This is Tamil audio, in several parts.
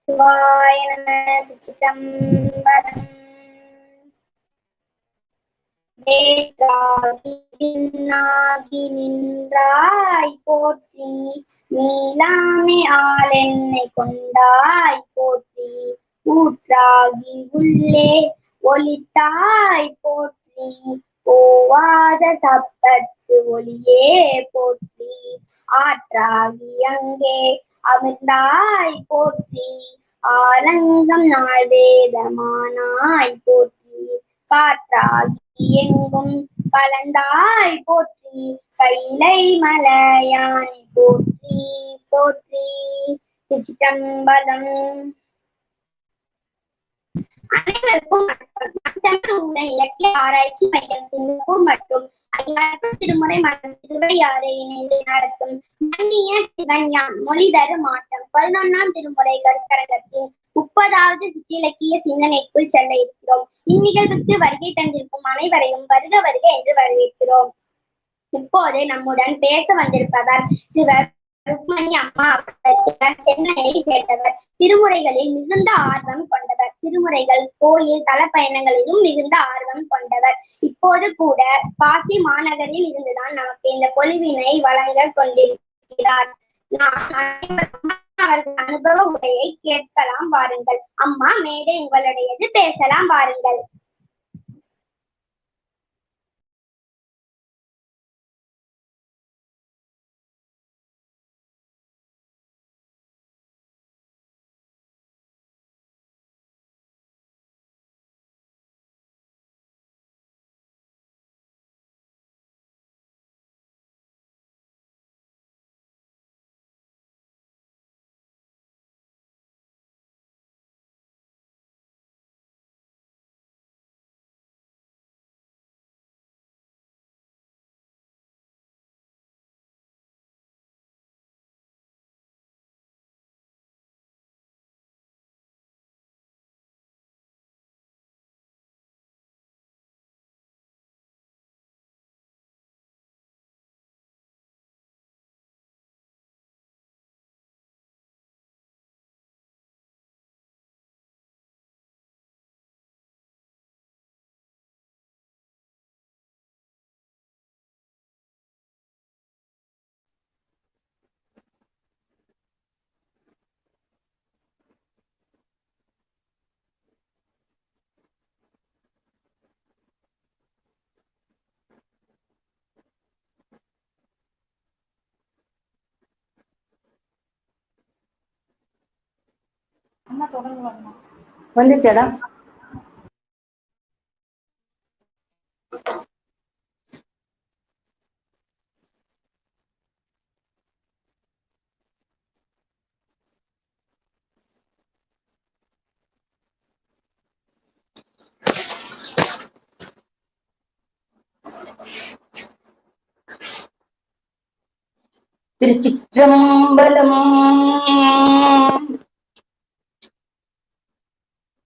சிவாய நம. திருச்சிற்றம்பலம். வேற்றாகி பின்னாகி நின்றாய் போற்றி, மீளாமை ஆளென்னை கொண்டாய் போற்றி, ஊற்றாகி உள்ளே ஒளித்தாய் போற்றி, போவாத சப்பத்து ஒளியே போற்றி, ஆற்றாகி அங்கே அமிர்ந்தாய் போற்றி, ஆரங்கம் நாள் வேதமானாய் போற்றி, காற்றாகி எங்கும் கலந்தாய் போற்றி, கைலை மலையானை போற்றி போற்றி. திருச்சிற்றம்பலம். அனைவருக்கும் இலக்கிய ஆராய்ச்சி மையம் சிங்கப்பூர் மற்றும் ஐயாயிரம் திருமுறை மற்றும் திருவையாறை இணைந்து நடத்தும் மன்னிய சிவஞான் மொழிதரு மாட்டம் 11ஆம் திருமுறை கருத்தரங்கத்தின் 30வது சிற்றிலக்கிய சிந்தனைக்குள் செல்ல இருக்கிறோம். இந்நிகழ்வுக்கு வருகை தந்திருக்கும் அனைவரையும் வருக வருக என்று வரவேற்கிறோம். இப்போது நம்முடன் பேச வந்திருப்பவர் சிவர் ருக்மணி அம்மா அவர்கள். சென்னையை சேர்ந்தவர். திருமுறைகளில் மிகுந்த ஆர்வம் கொண்டவர். திருமுறைகள், கோயில், தல பயணங்களிலும் மிகுந்த ஆர்வம் கொண்டவர். இப்போது கூட காசி மாநகரில் இருந்துதான் நமக்கு இந்த பொலிவினை வழங்க கொண்டிருக்கிறார். அவர்கள் அனுபவ உரையை கேட்கலாம் வாருங்கள். அம்மா, மேடை உங்களுடையது, பேசலாம் வாருங்கள். வந்துச்சடா. திருச்சிற்றம்பலம்.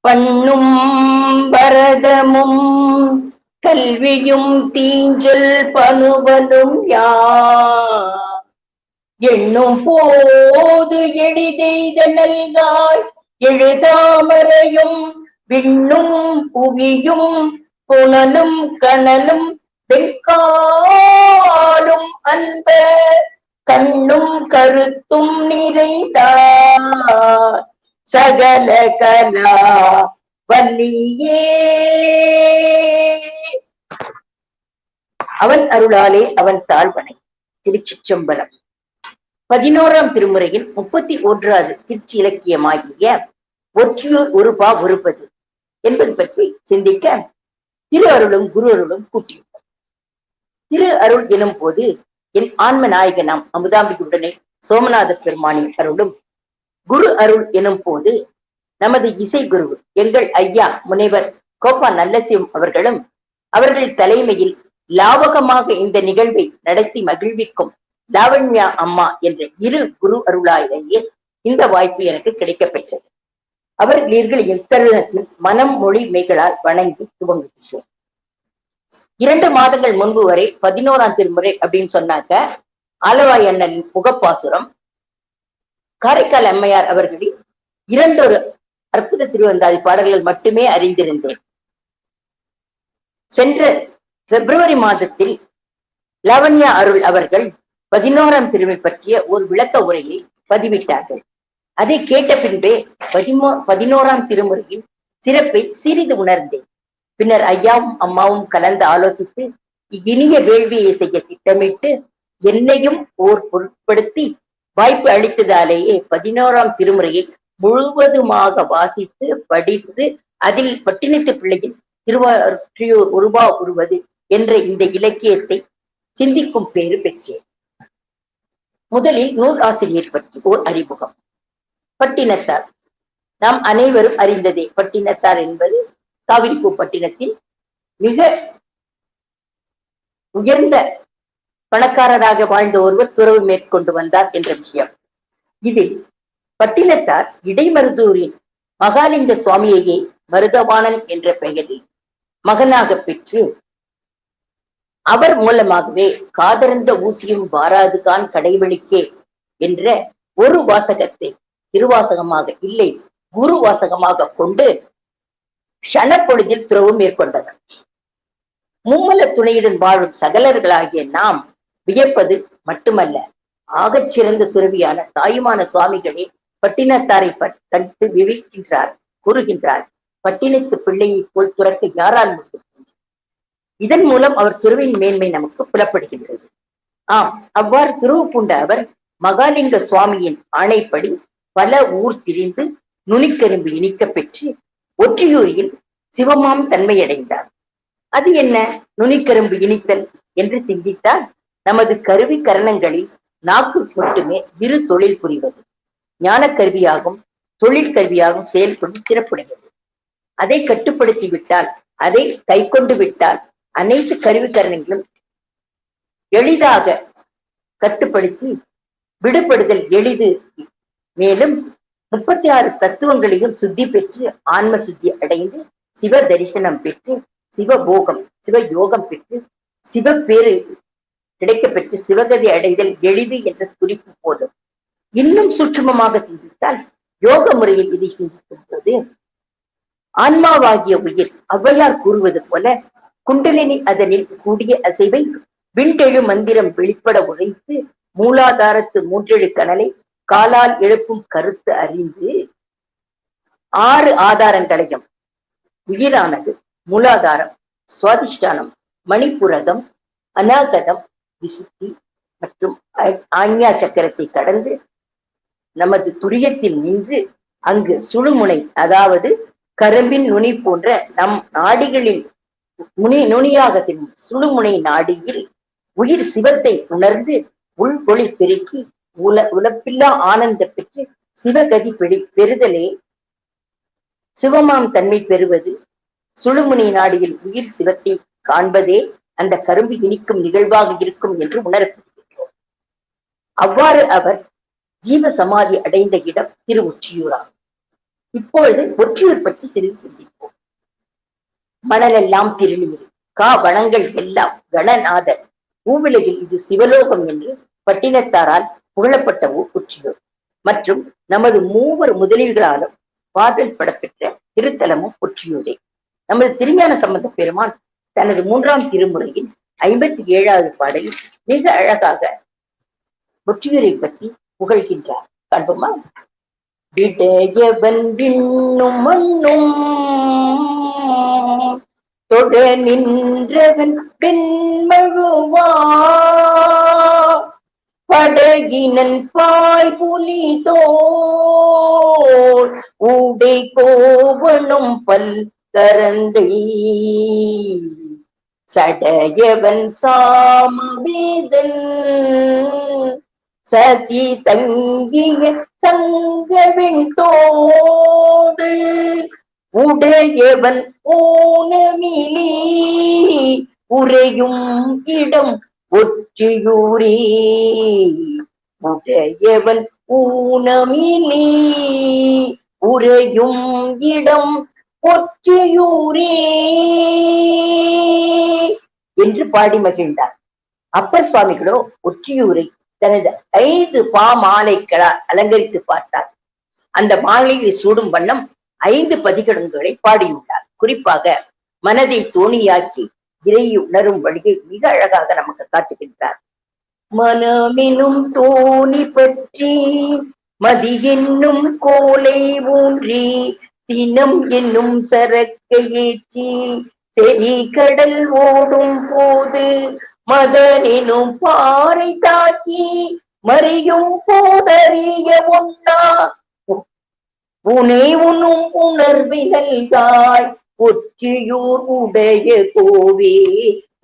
பண்ணும் பரதமும் கல்வியும் தீஞ்சல் பனுவலும் எண்ணும் போது எளிதெய்த நல்காய் எழுதாமறையும் விண்ணும் புவியும் புனலும் கனலும் வெக்காலும் அன்ப கண்ணும் கருத்தும் நிறைந்தார் சகல கலா வல்லியே. அவன் அருளாலே அவன் தாழ்வனை. திருச்சிற்றம்பலம். 11ஆம் திருமுறையில் 31வது திருச்சி இலக்கியமாகிய ஒற்றியூர் ஒருபா ஒருபது என்பது பற்றி சிந்திக்க திரு அருளும் குரு அருளும் கூட்டியுள்ளார். திரு அருள் எனும் போது என் ஆன்ம நாயகனாம் அமுதாம்பிகுடனே சோமநாத பெருமானின் அருளும், குரு அருள் எனும் போது நமது இசை குரு எங்கள் ஐயா முனைவர் கோப்பா நல்லசிவம் அவர்களும் அவர்கள் தலைமையில் லாவகமாக இந்த நிகழ்வை நடத்தி மகிழ்விக்கும் லாவண்யா அம்மா என்ற இரு குரு அருளாயிலேயே இந்த வாய்ப்பு எனக்கு கிடைக்கப்பெற்றது. அவர்கள் இத்தருணத்தில் மனம் மொழி மெய்களால் வணங்கி துவங்குகிறோம். 2 மாதங்கள் முன்பு வரை 11ஆம் திருமுறை அப்படின்னு சொன்னாக்க ஆலவாய் அண்ணனின் முகப்பாசுரம், காரைக்கால் அம்மையார் அவர்களின் இரண்டொரு அற்புத திருவந்தாதி பாடல்கள் மட்டுமே அறிந்திருந்தேன். சென்ற பிப்ரவரி மாதத்தில் லாவண்யா அருள் அவர்கள் 11ஆம் திருவை பற்றிய ஒரு விளக்க உரையை பதிவிட்டார்கள். அதை கேட்ட பின்பே 11ஆம் திருமுறையின் சிறப்பை சிறிது உணர்ந்தேன். பின்னர் ஐயாவும் அம்மாவும் கலந்து ஆலோசித்து இனிய வேள்வியை செய்ய திட்டமிட்டு என்னையும் ஓர் பொருட்படுத்தி வாய்ப்பு அளித்ததாலேயே 11ஆம் திருமுறையை முழுவதுமாக வாசித்து படித்து அதில் பட்டினத்து பிள்ளையின் திருவாற்றியூர் உருவா உருவது என்ற இந்த இலக்கியத்தை சிந்திக்கும் பேறு பெற்றேன். முதலில் நூல் ஆசிரியர் பற்றி ஓர் அறிமுகம். பட்டினத்தார் நாம் அனைவரும் அறிந்ததே. பட்டினத்தார் என்பது காவிரிப்பூ பட்டினத்தின் மிக உயர்ந்த பணக்காரராக வாழ்ந்த ஒருவர் துறவு மேற்கொண்டு வந்தார் என்ற விஷயம். இதில் பட்டினத்தார் இடைமருதூரின் மகாலிங்க சுவாமியையே மருதவாணன் என்ற பெயரில் மகனாக பெற்று அவர் மூலமாகவே காதறந்த ஊசியும் வாராதுகான் கடைவெளிக்கே என்ற ஒரு வாசகத்தை திருவாசகமாக இல்லை குரு வாசகமாக கொண்டு க்ஷணப்பொழுதில் துறவு மேற்கொண்டனர். மும்மல துணையுடன் வாழும் சகலர்களாகிய நாம் வியப்பது மட்டுமல்ல, ஆகச் சிறந்த துறவியான தாயுமான சுவாமிகளே பட்டினத்தாரை கண்டு விவரிக்கின்றார், கூறுகின்றார். பட்டினத்து பிள்ளையை போல் துறக்க யாரால் முடியும்? இதன் மூலம் அவர் துறவின் மேன்மை நமக்கு புலப்படுகின்றது. ஆம், அவ்வாறு துறவு பூண்ட அவர் மகாலிங்க சுவாமியின் ஆணைப்படி பல ஊர் திரிந்து நுனிக்கரும்பு இனிக்க பெற்று ஒற்றியூரில் சிவமாம் தன்மையடைந்தார். அது என்ன நுனிக்கரும்பு இனித்தல் என்று சிந்தித்தால், நமது கருவி கரணங்களில் நாக்கு மட்டுமே இரு தொழில் புரிவது, ஞான கருவியாகும் தொழில் கருவியாகும் செயல்படும் சிறப்புடையது. அதை கட்டுப்படுத்தி விட்டால், அதை கை கொண்டு விட்டால் அனைத்து கருவி கரணங்களும் எளிதாக கட்டுப்படுத்தி விடுபடுதல் எளிது. மேலும் 36 தத்துவங்களையும் சுத்தி பெற்று ஆன்ம சுத்தி அடைந்து சிவ தரிசனம் பெற்று சிவபோகம் சிவ யோகம் பெற்று சிவப்பேறு கிடைக்க பெற்று சிவகதி அடைதல் எளிது என்ற குறிப்பு போதும். இன்னும் சூட்சுமமாக சிந்தித்தால், யோக முறையில் இதை சிந்திக்கும் போது ஆன்மாவாகிய உயிர் ஔவையார் கூறுவது போல குண்டலினி அதனில் கூடிய அசைவை விண்டெழு மந்திரம் வெளிப்பட உழைத்து மூலாதாரத்து மூன்றெழு கனலை காலால் எழுப்பும் கருத்து அறிந்து 6 ஆதாரங்களையும் உயிரானது மூலாதாரம், சுவாதிஷ்டானம், மணிப்புரதம், அநாகதம், விசுத்தி மற்றும் ஆஞ்ஞா சக்கரத்தை கடந்து நமது துரியத்தில் நின்று அங்கு சுழுமுனை, அதாவது கரும்பின் நுனி போன்ற நம் நாடிகளின் நுனியாக திரும் சுழுமுனை நாடியில் உயிர் சிவத்தை உணர்ந்து உள்கொளி பெருக்கி உலப்பில்லா ஆனந்த பெற்று சிவகதி பெறுதலே சிவமாம் தன்மை பெறுவது. சுழுமுனை நாடியில் உயிர் சிவத்தை காண்பதே அந்த கரும்பு இனிக்கும் நிகழ்வாக இருக்கும் என்று உணரப்படுகின்றோம். அவ்வாறு அவர் ஜீவ சமாதி அடைந்த இடம் திரு ஒற்றியூராகும். இப்பொழுது ஒற்றியூர் பற்றி சிறிது சிந்திப்போம். மணலெல்லாம் திருநீர், வனங்கள் எல்லாம் கணநாதர், பூவிலையில் இது சிவலோகம் என்று பட்டினத்தாரால் புகழப்பட்ட ஊர் ஒற்றியூர். மற்றும் நமது மூவர் முதலீடுகளாலும் பாடல் படப்பெற்ற திருத்தலமும் ஒற்றியூரே. நமது திருஞான சம்பந்த பெருமான் தனது 3ஆம் திருமுறையின் 57வது பாடலில் மிக அழகாக ஒற்றியூரை பற்றி புகழ்கின்றார். காண்போமா? விடையவன் விண்ணும் மண்ணும் தொட நின்றவன் பெண்மழுவா படகினன் பாய் புலி தோள் உடை கோவனும் பல் கரந்தை சடையவன் சாமவேதன் சதி தங்கிய சங்கவின் தோடு உடையவன் ஊனமிலி உறையும் இடம் ஒற்றியூரே. உடையவன் ஊனமிலி உறையும் இடம் ஒற்றியூரே என்று பாடி மகிழ்ந்தார். அப்பர் சுவாமிகளோ ஒற்றியூரை தனது 5 பாமாலைகளால் அலங்கரித்து பார்த்தார். அந்த மாலையை சூடும் வண்ணம் 5 பதிகங்களை பாடியுள்ளார். குறிப்பாக மனதை தோணியாக்கி இறையை உணரும் வழியை மிக அழகாக நமக்கு காட்டுகின்றார். மனமெனும் தோணி பற்றி மதி என்னும் கோலை ஊன்றி சினம் என்னும் சரக்கை ஏற்றி செறி கடல் ஓடும் போது மதனெனும் பாறை தாக்கி மறியும் போதறிய ஒன்னா உனை உண்ணும் உணர்வினல்காய் ஒற்றியூர் உடைய கோவே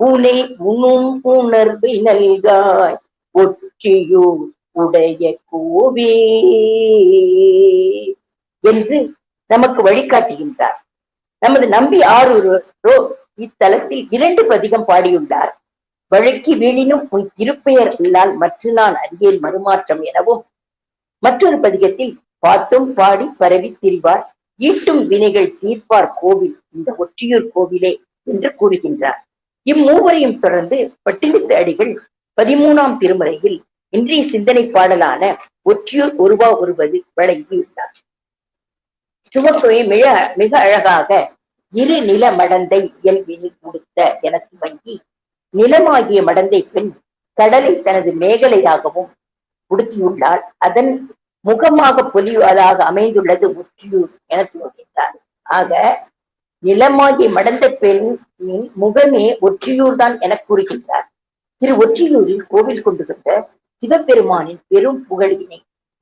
உனை உண்ணும் உணர்வினல்காய் ஒற்றியூர் உடைய கோவே என்று நமக்கு வழிகாட்டுகின்றார். நமது நம்பி ஆரூரோ இத்தலத்தில் 2 பதிகம் பாடியுள்ளார். வழக்கி வீழினும் உன் திருப்பெயர் அல்லால் மற்ற நான் அறியேன் மறுமாற்றம் எனவும், மற்றொரு பதிகத்தில் பாட்டும் பாடி பரவி திரிவார் ஈட்டும் வினைகள் தீர்ப்பார் கோவில் இந்த ஒற்றியூர் கோவிலே என்று கூறுகின்றார். இம்மூவரையும் தொடர்ந்து பட்டினத்து அடிகள் 13ஆம் திருமுறையில் இன்றைய சிந்தனை பாடலான ஒற்றியூர் ஒருவா ஒருவது வழங்கியுள்ளார். துவக்கமே மிக அழகாக இரு நில மடந்தை இயல்பினை கொடுத்த எனக்கு வங்கி நிலமாகிய மடந்தை பெண் கடலை தனது மேகலையாகவும் உடுத்தியுள்ளால் அதன் முகமாக பொலிவதாக அமைந்துள்ளது ஒற்றியூர் என துவங்கின்றார். ஆக நிலமாகிய மடந்த பெண்ணின் முகமே ஒற்றியூர் தான் என கூறுகின்றார். திரு ஒற்றியூரில் கோவில் கொண்டுகின்ற சிவபெருமானின் பெரும் புகழினை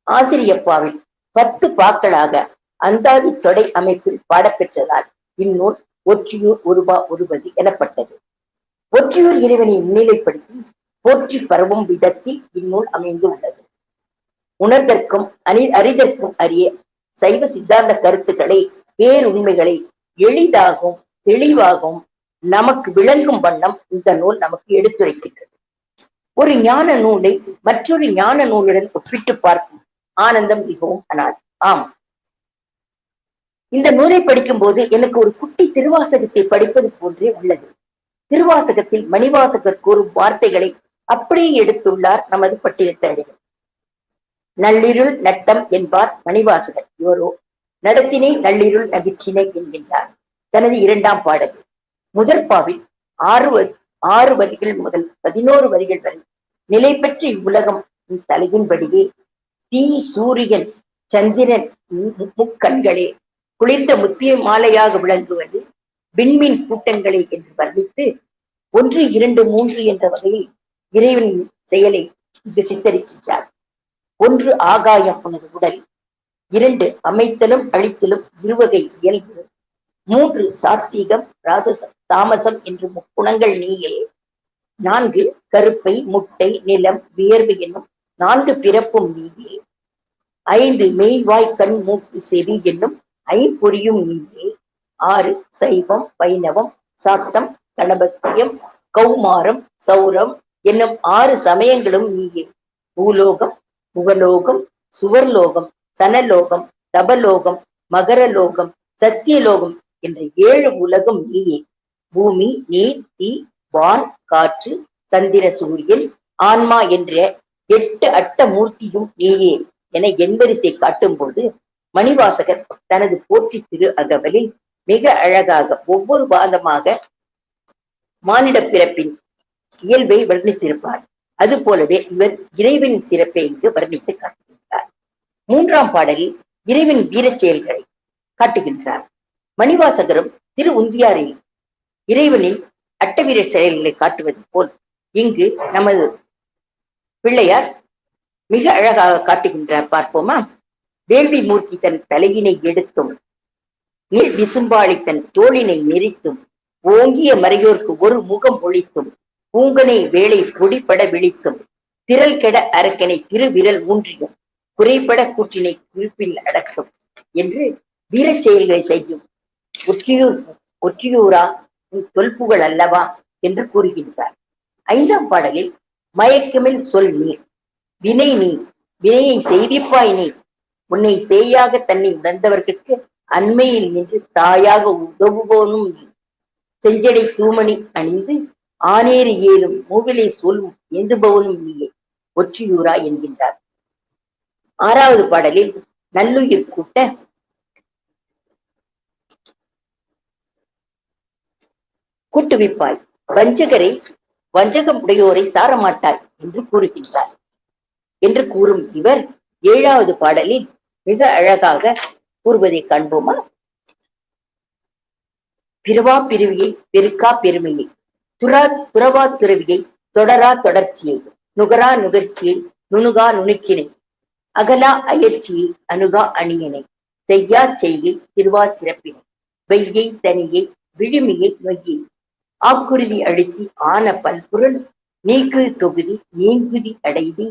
ஆசிரியப்பாவில் 10 பாக்களாக அந்தாதி தொடை அமைப்பில் பாடப்பெற்றதால் இந்நூல் ஒற்றியூர் ஒருவா ஒருவது எனப்பட்டது. ஒற்றியூர் இறைவனை முன்னிலைப்படுத்தி போற்றி பரவும் விதத்தில் இந்நூல் அமைந்து உள்ளது. உணர்தற்கும் அறிதற்கும் அறிய சைவ சித்தாந்த கருத்துக்களை பேருண்மைகளை எளிதாகவும் தெளிவாகவும் நமக்கு விளங்கும் வண்ணம் இந்த நூல் நமக்கு எடுத்துரைக்கின்றது. ஒரு ஞான நூலை மற்றொரு ஞான நூலுடன் ஒப்பிட்டு பார்க்கும் ஆனந்தம் மிகவும் அனாது. ஆம், இந்த நூலை படிக்கும் போது எனக்கு ஒரு குட்டி திருவாசகத்தை படிப்பது போன்றே உள்ளது. திருவாசகத்தில் மணிவாசகர் கூறும் வார்த்தைகளை அப்படியே எடுத்துள்ளார் நமது பட்டினத்து அடிகள். நள்ளிருள் நட்டம் என்பார் மணிவாசகர். இவரோ நடத்தினை நள்ளிருள் நகிச்சினை என்கின்றார் தனது 2ஆம் பாடலில். முதற்பாவில் 6 வரிகள் முதல் 11 வரிகள் வரை நிலை பெற்ற இவ்வுலகம் தலையின்படியே தீ சூரியன் சந்திரன் முக்கண்களே குளிர்ந்த முத்திய மாலையாக விளங்குவது விண்மீன் கூட்டங்களே என்று வர்ணித்து 1, 2, 3 என்ற வகையில் இறைவனின் செயலை இங்கு சித்தரிக்கின்றார். 1 ஆகாயம் உனது உடல், 2 அமைத்தலும் அழித்தலும் இருவகை இயல்பு, 3 சாத்வீகம் ராசசம் தாமசம் என்று முக்குணங்கள் நீயே, 4 கருப்பை முட்டை நிலம் வியர்வு என்னும் 4 பிறப்பும் நீயே, 5 மெய்வாய் கண் மூக்கு செவி என்னும் 5 பொறியும் நீயே, 6 சைவம் வைணவம் சாத்தம் கணபத்தியம் கௌமாரம் சௌரம் என்னும் 6 சமயங்களும் நீயே, பூலோகம் புகலோகம் சுவர்லோகம் சனலோகம் தபலோகம் மகரலோகம் சத்தியலோகம் என்ற 7 உலகம் நீயே, பூமி நீர் தீ வான் காற்று சந்திர சூரியன் ஆன்மா என்ற 8 அட்ட மூர்த்தியும் நீயே என எண்வரிசை காட்டும் போது மணிவாசகர் தனது போற்றி திரு அகவலில் மிக அழகாக ஒவ்வொரு பாதமாக மானிட பிறப்பின் இயல்பை வர்ணித்திருப்பார். அது போலவே இவர் இறைவனின் சிறப்பை இங்கு வர்ணித்து காட்டுகின்றார். 3ஆம் பாடலில் இறைவன் வீரச் செயல்களை காட்டுகின்றார். மணிவாசகரும் திரு உந்தியாரில் இறைவனின் அட்டவீர செயல்களை காட்டுவது போல் இங்கு நமது பிள்ளையார் மிக அழகாக காட்டுகின்றார். பார்ப்போமா? வேள்வி மூர்த்தி தன் தலையினை எடுத்தும் நீள் விசும்பாளி தன் தோளினை நெறித்தும் ஓங்கிய மறையோர்க்கு ஒரு முகம் ஒழித்தும் பூங்கனை வேளை பொடிப்பட விழித்தும் திரள் கெட அரக்கனை திருவிரல் ஊன்றியும் குறைபட கூற்றினை குறிப்பில் அடக்கும் என்று வீரச் செயல்களை செய்யும் ஒற்றியூரா தொல்புகள் அல்லவா என்று கூறுகின்றார். 5ஆம் பாடலில் மயக்கமில் சொல் நீர் வினை நீ வினையை செய்விப்பாய் நீ உன்னை சேயாக தன்னை உணர்ந்தவர்களுக்கு அண்மையில் நின்று தாயாக உதவுவோனும் நீ செஞ்சடை தூமணி அணிந்து ஆனேறு ஏறும் மூவிலை சொல்லும் எந்துபவனும் நீயே ஒற்றியூரா என்கின்றார். 6வது பாடலில் நல்லுயிர் கூட்ட கூட்டுவிப்பாய், வஞ்சகரை வஞ்சகம் உடையோரை சாரமாட்டாய் என்று கூறுகின்றார். என்று கூறும் இவர் 7வது பாடலில் மிக அழகாக கூறுவதை காண்போமா? பிறவா பிரிவியை பெருக்கா பெருமையை, துறவா துறவியை தொடரா தொடர்ச்சியை, நுகரா நுகர்ச்சியை நுணுகா நுணுக்கினை, அகலா அயற்சியை அணுகா அணியனை, செய்யா செய்கை திருவா சிறப்பினை, வெய்யை தனியை விழுமியை நொய்யை, ஆக்குருதி அழுத்தி ஆன பல்பொருள் நீக்கு தொகுதி நீங்குதி அடைதி,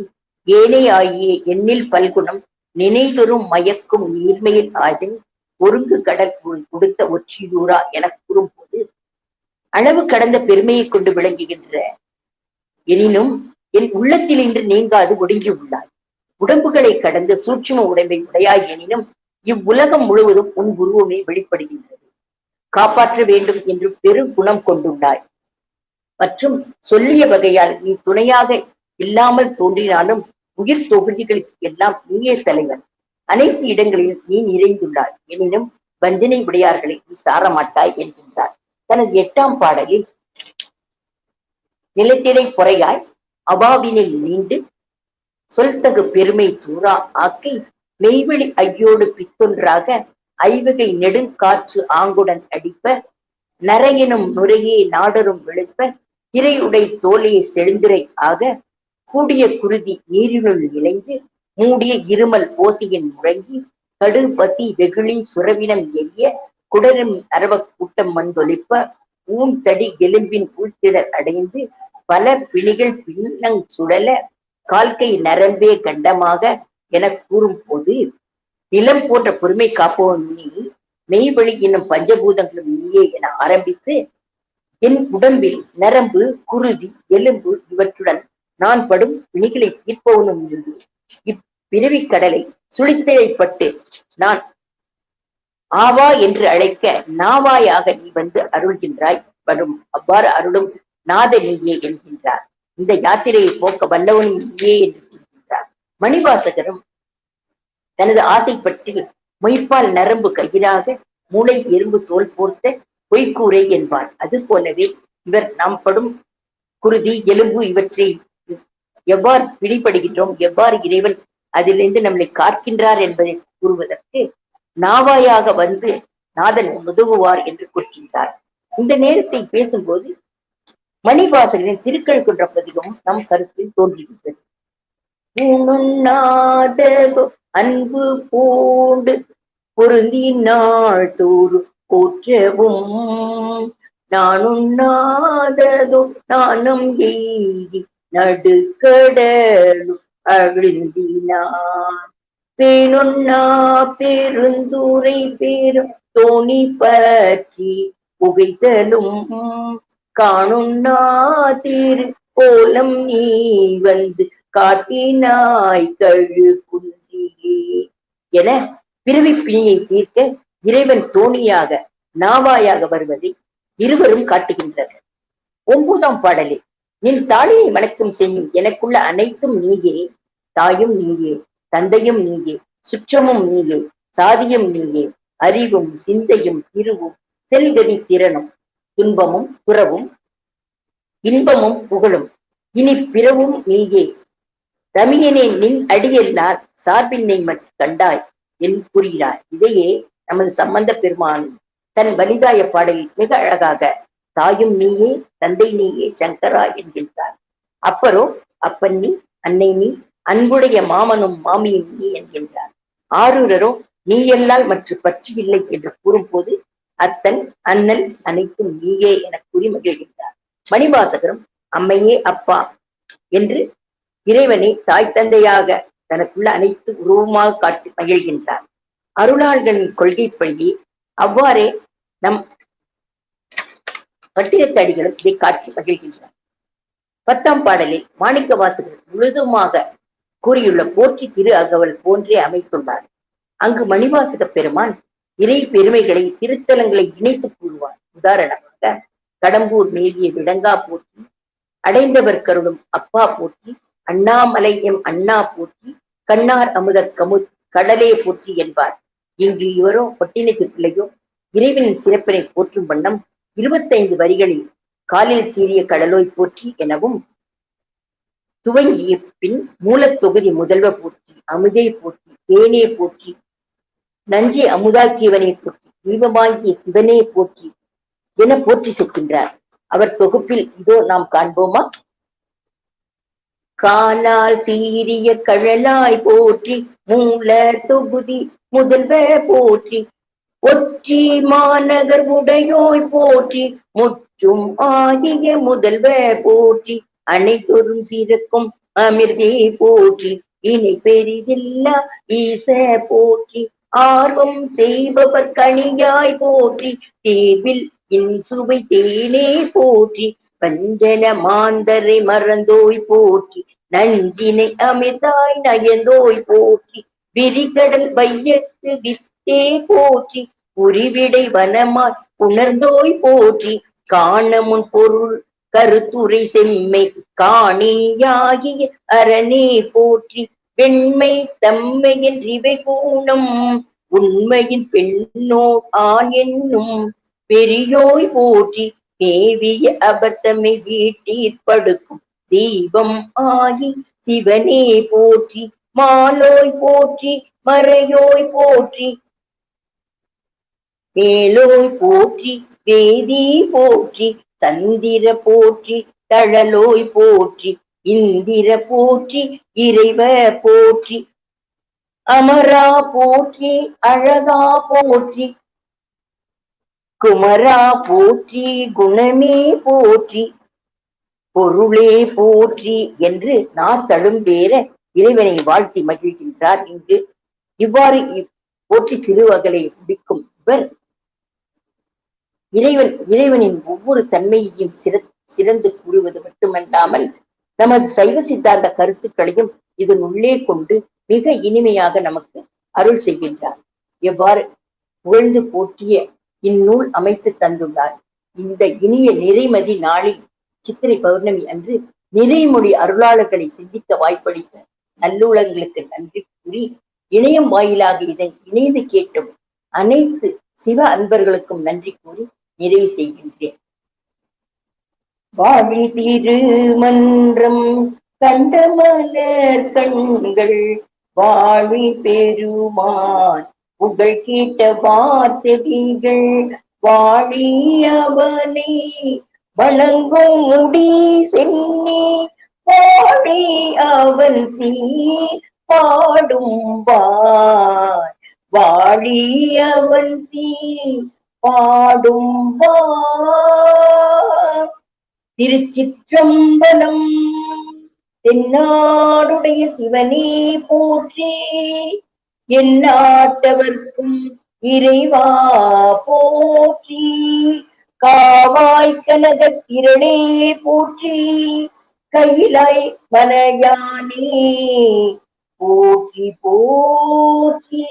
ஏனை ஆகிய எண்ணில் பல்குணம் நினைதொரும் மயக்கும் நீர்மையில் ஆதன், ஒருங்கு கடற்பொருள் கொடுத்த ஒற்றியூரா என கூறும்போது, அளவு கடந்த பெருமையை கொண்டு விளங்குகின்ற எனினும் என் உள்ளத்தில் இன்று நீங்காது ஒடுங்கி உள்ளாய், உடம்புகளை கடந்த சூட்சும உடம்பை உடையாய் எனினும் இவ்வுலகம் முழுவதும் உன் உருவமே வெளிப்படுகின்றது, காப்பாற்ற வேண்டும் என்று பெருங்குணம் கொண்டுள்ளாய் மற்றும் சொல்லிய வகையால் நீ துணையாக இல்லாமல் தோன்றினாலும் உயிர் தொகுதிகளுக்கு எல்லாம் நீயே தலைவன், அனைத்து இடங்களிலும் நீ நிறைந்துள்ளாய், எனினும் வஞ்சனை உடையார்களை நீ சாரமாட்டாய் என்கின்றார். தனது 8ஆம் பாடலில் நிலத்திடை பொறையாய் அபாவினை நீண்டு சொல்தகு பெருமை தூரா ஆக்கை, மெய்வெளி ஐயோடு பித்தொன்றாக ஐவகை நெடுங்காற்று ஆங்குடன் அடிப்ப, நரையெனும் நுரையே நாடரும் வெளுப்ப, திரையுடை தோலையை செழுந்திரை ஆக, கூடிய குருதி நீரினுள் இணைந்து மூடிய இருமல் ஓசையின் முழங்கி, கடு பசி வெகுளி சுரவினம் எரிய குடரும் அரவ கூட்டம் வந்தொலிப்ப, ஊன் தடி எலும்பின் உள்திடர் அடைந்து பல பிணிகள் பின்னங் சுழல, கால்கை நரம்பே கண்டமாக என கூறும் போது, நிலம் போன்ற பொறுமை காப்பவன் நீ, மெய்வழி என்னும் பஞ்சபூதங்களும் நீயே என ஆரம்பித்து, என் உடம்பில் நரம்பு குருதி எலும்பு இவற்றுடன் நான் படும் பிணிகளை தீர்ப்பவனும் இருந்து இப்பிறவிக் கடலை சுழித்திரைப்பட்டு நான் ஆவா என்று அழைக்க நாவாயாக நீ வந்து அருள்கின்றாய், வரும் அவ்வாறு அருளும் நாத நீயே என்கின்றார். இந்த யாத்திரையை போக்க வல்லவனும் நீயே என்று கூறுகின்றார். மணிவாசகரும் தனது ஆசைப்பற்றி மொய்ப்பால் நரம்பு கயிறாக மூளை எறும்பு தோல் போர்த்த பொய்க்கூரை என்பார். அது போலவே இவர் நாம் படும் குருதி எலும்பு இவற்றை எவ்வாறு பிடிபடுகின்றோம், எவ்வாறு இறைவன் அதிலிருந்து நம்மளை காக்கின்றார் என்பதை கூறுவதற்கு நாவாயாக வந்து நாதன் உதவுவார் என்று கூறுகின்றார். இந்த நேரத்தை பேசும்போது மணிவாசகரின் திருக்கழுக்குன்ற பதிகமும் நம் கருத்தில் தோன்றுகின்றது. அன்பு பூண்டு பொருந்தி நாள் தோறு போற்றவும், நானுண்ணாததும் நானும் எய்தி நடுக்கடலு அழுந்தினான், பேணுண்ணா பெருந்துரை பேரும் தோணி பற்றி புகைத்தலும், காணுண்ணா திரு கோலம் நீ வந்து காட்டினாய் கழு குன்றிலே என பிறவி பிணியை தீர்க்க இறைவன் தோணியாக நாவாயாக வருவதை இருவரும் காட்டுகின்றனர். 9ஆம் பாடலில் நின் தாளினை வணக்கம் செய்யும் எனக்குள்ள அனைத்தும் நீயே, தாயும் நீயே, தந்தையும் நீயே, சுற்றமும் நீயே, சாதியும் நீயே, அறிவும் சிந்தையும் திருவும் செல்கதி திறனும் துன்பமும் துறவும் இன்பமும் புகழும் இனி பிறவும் நீயே, தமியனே நின் அடியெல்லாம் சார்பின்னை மட்டும் கண்டாய் என்று கூறுகிறார். இதையே நமது சம்பந்த பெருமான் தன் வலிதாய பாடலில் மிக அழகாக தாயும் நீயே, தந்தை நீயே, சங்கரா என்கின்றார். அப்பரோ அப்பன் நீ, அன்னை நீ, அன்புடைய மாமனும் மாமியும் நீ என்கின்றார். ஆரூரரோ நீ எல்லால் மற்ற பற்றி இல்லை என்று கூறும்போது அத்தன் அண்ணன் அனைத்தும் நீயே என கூறி மகிழ்கின்றார். மணிவாசகரும் அம்மையே அப்பா என்று இறைவனை தாய் தந்தையாக தனக்குள்ள அனைத்து உருவமாக காட்டி மகிழ்கின்றார். அருளாளர்களின் கொள்கைப்படி அவ்வாறே நம் பட்டினத்தடிகளும் இதை காட்டி மகிழ்கின்றார். 10ஆம் பாடலில் மாணிக்க வாசகர் முழுதுமாக கூறியுள்ள போற்றி திரு அகவல் போன்றே அமைத்துள்ளார். அங்கு மணிவாசக பெருமான் இறை பெருமைகளை திருத்தலங்களை இணைத்து கூறுவார். உதாரணமாக கடம்பூர் மேவிய விடங்கா போற்றி, அடைந்தவர் கருளும் அப்பா போற்றி, அண்ணாமலை எம் அண்ணா போற்றி, கண்ணார் அமுத கடலே போற்றி என்பார். இன்று இவரோ பட்டினத்திற்குள்ளேயோ இறைவனின் சிறப்பினை போற்றும் வண்ணம் 25 வரிகளில் காலில் சீரிய கடலோய் போற்றி எனவும் துவங்கிய பின் மூலத்தொகுதி முதல்வ போற்றி, அமுதே போற்றி, தேனே போற்றி, நஞ்சை அமுதாக்கியவனை போற்றி, தீபமாகிய சிவனே போற்றி என போற்றி செல்கின்றார். அவர் தொகுப்பில் இதோ நாம் காண்போமா? காலால் சீரிய கழலாய் போற்றி, மூல தொகுதி முதல்வ போற்றி, ஒற்றி மாநகர் உடையோய் போற்றி, முற்றும் ஆகிய முதல்வ போற்றி, அனைத்தொரும் சிறக்கும் அமிர்தே போற்றி, இணை பெரிதில்லா ஈச போற்றி, ஆர்வம் செய்பவர் கனியாய் போற்றி, தேவில் இன்சுவை தேனே போற்றி, பஞ்சன மாந்தரை மறந்தோய் போற்றி, நஞ்சினை அமிர்தாய் நயந்தோய் போற்றி, விரிகடல் வையத்து வித்தே போற்றி, உரிவிடை வனமாய் உணர்ந்தோய் போற்றி, காணமுன் பொருள் கருத்துரை செம்மை காணியாகிய அரணே போற்றி, வெண்மை தம்மையின் இவை கூணம் உண்மையின் பெண்ணோ ஆண் என்னும் பெரியோய் போற்றி, தேவிய அபத்தமை வீட்டிற்படுக்கும் தீபம் ஆகி சிவனே போற்றி, மாலோய் போற்றி, மறையோய் போற்றி, மேலோய் போற்றி, வேதி போற்றி, சந்திர போற்றி, தழலோய் போற்றி, இந்திர போற்றி, இறைவ போற்றி, அமரா போற்றி, அழகா போற்றி, குமரா போற்றி, குணமே போற்றி, பொருளே போற்றி என்று நாத்தழும்பேற இறைவனை வாழ்த்தி மகிழ்கின்றார். இங்கு இவ்வாறு போற்றி திருவகலை முடிக்கும் இவர் இறைவனின் ஒவ்வொரு தன்மையையும் சிறந்து கூறுவது மட்டுமல்லாமல் நமது சைவ சித்தாந்த கருத்துக்களையும் இதன் உள்ளே கொண்டு மிக இனிமையாக நமக்கு அருள் செய்கின்றார். எவ்வாறு புகழ்ந்து போற்றிய இந்நூல் அமைத்து தந்துள்ளார். இந்த இனிய நிறைமதி நாளில் சித்திரை பௌர்ணமி அன்று நிறைமொழி அருளாளர்களை சிந்திக்க வாய்ப்பளித்த நல்லுளங்களுக்கு நன்றி கூறி, இணையம் வாயிலாக இதை இணைந்து கேட்டும் அனைத்து சிவ அன்பர்களுக்கும் நன்றி கூறி நிறைவு செய்கின்றேன். வாழி திருமன்றம் கண்டமலர் கண்கள் வாழி பெருமான் புகழ் கேட்ட வார்த்தைகள் வாழி அவனை வணங்கும் முடி சென்னி வாழி அவன் சீர் பாடும் வாழி அவன் சீர் பாடும் திருச்சிற்றம்பலம். தென்னாடுடைய சிவனே போற்றி, எந்நாட்டவர்க்கும் இறைவா போற்றி, காவாய் கனகத் திரளே போற்றி, கையிலாய் மலையானே போற்றி போற்றி.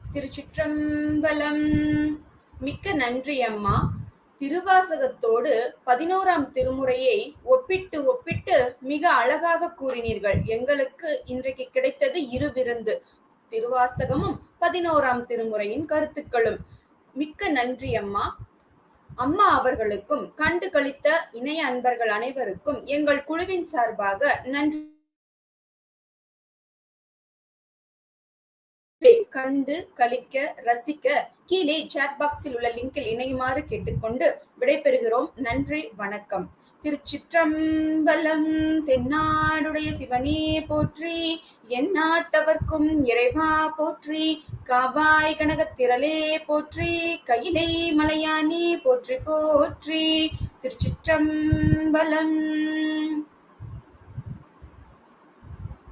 திருச்சிற்றம்பலம். மிக்க நன்றி அம்மா. திருவாசகத்தோடு 11ஆம் திருமுறையை ஒப்பிட்டு மிக அழகாக கூறினீர்கள். எங்களுக்கு இன்றைக்கு கிடைத்தது இரு விருந்து, திருவாசகமும் 11ஆம் திருமுறையின் கருத்துக்களும். மிக்க நன்றி அம்மா. அம்மா அவர்களுக்கும் கண்டு களித்த இணைய அன்பர்கள் அனைவருக்கும் எங்கள் குழுவின் சார்பாக நன்றி. கண்டு கலிக்க ரசிக்க கீழே சாட் பாக்ஸில் உள்ள லிங்கில் இணையுமாறு கேட்டுக்கொண்டு விடைபெறுகிறோம். நன்றி, வணக்கம். திருச்சிற்றம்பலம். தென்னாடுடைய சிவனே போற்றி, எந்நாட்டவர்க்கும் இறைவா போற்றி, காவாய் கனகத்திரளே போற்றி, கையிலை மலையானே போற்றி போற்றி. திருச்சிற்றம்பலம்.